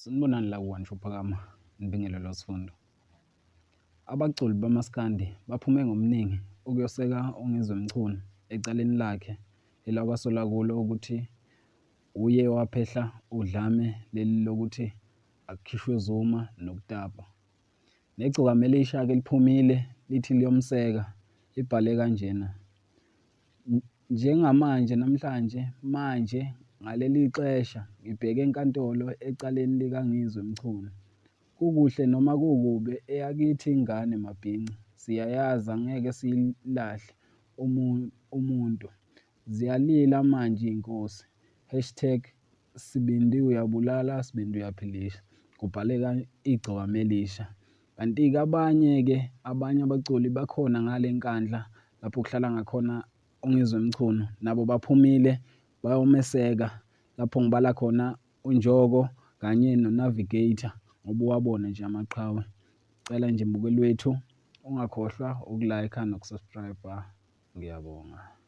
Sanibonani la ku-Igcokama, nibingelelwa sifundo. Abaculi bamaskandi baphume ngomningi ukuyoseka uNgizwe Mchunu ecaleni lakhe elakwasolwa kulo ukuthi uye waphehla udlame leli lokuthi akukhishwe zuma nokutapa. Negcokama Elisha-ke liphumile lithi liyomseka libhale kanjena. Njengamanje namhlanje manje ngaleli xesha ngibheke enkantolo ecaleni likaNgizwe Mchunu. Kukuhle noma kukubi eyakithi ingane mabhinca siyayazi angeke siyilahle umuntu. Ziyalila manje iy'nkosi, #sibindi uyabulala sibindi uyaphilisha. Kubhaleka Igcokama Elisha. Kanti-ke abanye abaculi bakhona ngale Nkandla lapho kuhlala ngakhona uNgizwe Mchunu nabo baphumile bayomeseka lapho ngibala khona uNjoko kanye noNavigator ngoba uwabona nje amaqhawe. Cela nje mbukeli wethu ungakhohlwa uku-like-a noku-subscribe-a. Ngiyabonga.